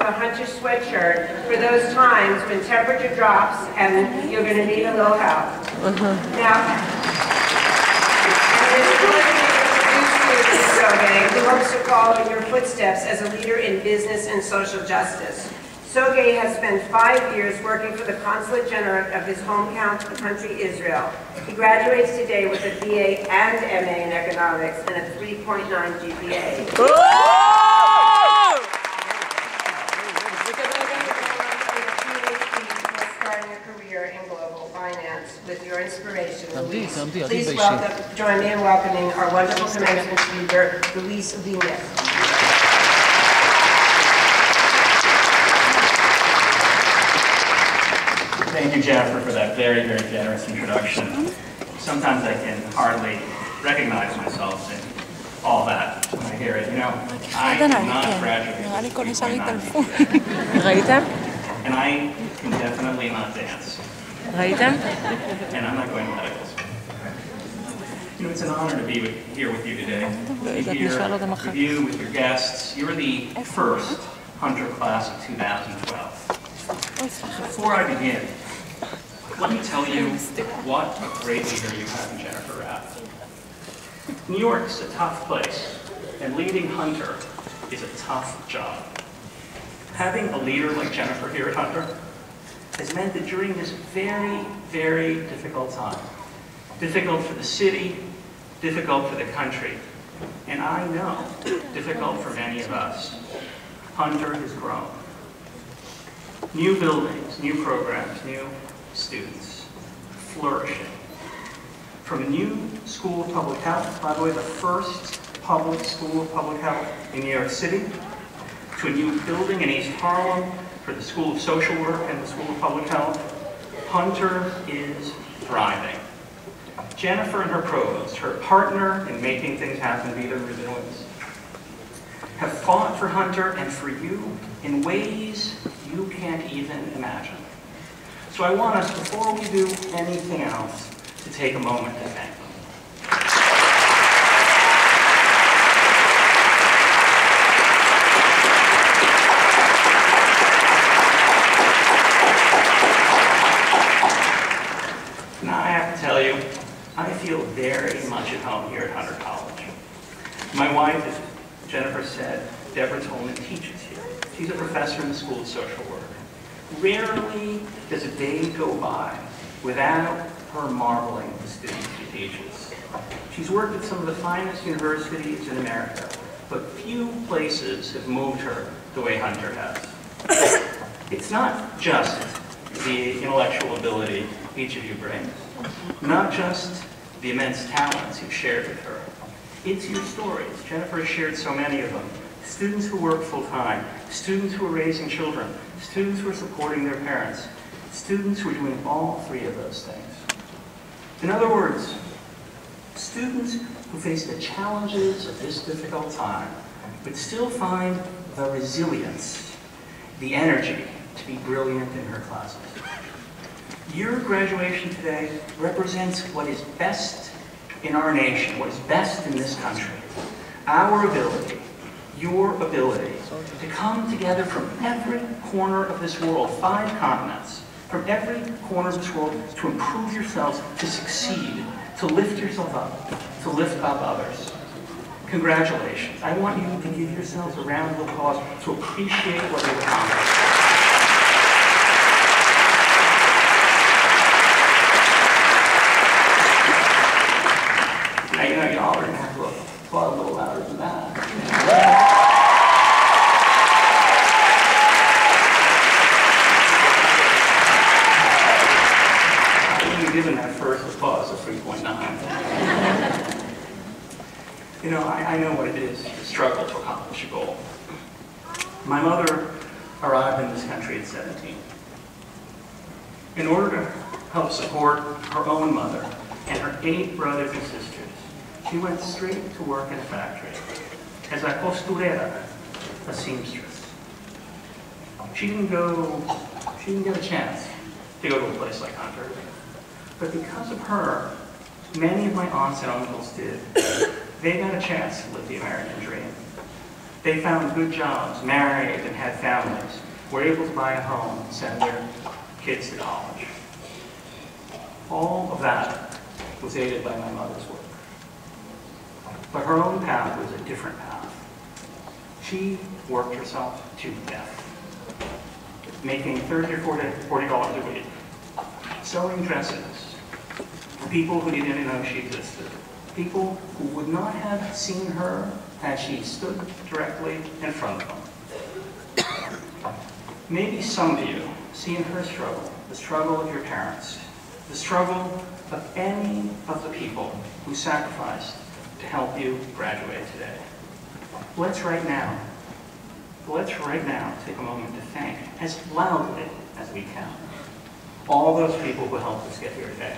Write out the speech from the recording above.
of a Hunter sweatshirt for those times when temperature drops and you're going to need a little help. Now, who hopes to follow in your footsteps as a leader in business and social justice. Soge has spent 5 years working for the Consulate General of his home country, Israel. He graduates today with a BA and MA in economics and a 3.9 GPA. Starting a career in global finance with your inspiration, Luis. Please join me in welcoming our wonderful commencement speaker, Luis Venez. Thank you, Jennifer, for that very, very generous introduction. Sometimes I can hardly recognize myself in all that when I hear it. You know, I did not graduate with 3.9. And I can definitely not dance. And I'm not going to medical school. You know, it's an honor to be here with you today. To be here with you, with your guests. You're the first Hunter class of 2012. Before I begin, let me tell you what a great leader you have in Jennifer Rapp. New York's a tough place, and leading Hunter is a tough job. Having a leader like Jennifer here at Hunter has meant that during this very, very difficult time, difficult for the city, difficult for the country, and I know difficult for many of us, Hunter has grown. New buildings, new programs, new students, flourishing. From a new school of public health, by the way, the first public school of public health in New York City, to a new building in East Harlem for the School of Social Work and the School of Public Health, Hunter is thriving. Jennifer and her provost, her partner in making things happen, Vida Rubinowitz, have fought for Hunter and for you in ways you can't even imagine. So I want us, before we do anything else, to take a moment to thank them. Now I have to tell you, I feel very much at home here at Hunter College. My wife, as Jennifer said, Deborah Tolman, teaches here. She's a professor in the School of Social Work. Rarely does a day go by without her marveling the students she teaches. She's worked at some of the finest universities in America, but few places have moved her the way Hunter has. It's not just the intellectual ability each of you brings, not just the immense talents you've shared with her. It's your stories. Jennifer has shared so many of them. Students who work full-time, students who are raising children, students who are supporting their parents, students who are doing all three of those things. In other words, students who face the challenges of this difficult time, but still find the resilience, the energy to be brilliant in her classes. Your graduation today represents what is best in our nation, what is best in this country. Our ability, your ability, to come together from every corner of this world, 5 continents, from every corner of this world, to improve yourselves, to succeed, to lift yourself up, to lift up others. Congratulations. I want you to give yourselves a round of applause to appreciate what you've accomplished. Now, you know, y'all are going to have to applaud a little louder than that. Given that first applause of 3.9. You know, I know what it is to struggle to accomplish a goal. My mother arrived in this country at 17. In order to help support her own mother and her 8 brothers and sisters, she went straight to work in a factory as a costurera, a seamstress. She didn't get a chance to go to a place like Hunter. But because of her, many of my aunts and uncles did. They got a chance to live the American dream. They found good jobs, married, and had families, were able to buy a home and send their kids to college. All of that was aided by my mother's work. But her own path was a different path. She worked herself to death, making $30 or $40 a week, sewing dresses for people who didn't even know she existed, people who would not have seen her as she stood directly in front of them. Maybe some of you see in her struggle, the struggle of your parents, the struggle of any of the people who sacrificed to help you graduate today. Let's right now take a moment to thank, as loudly as we can, all those people who helped us get here today.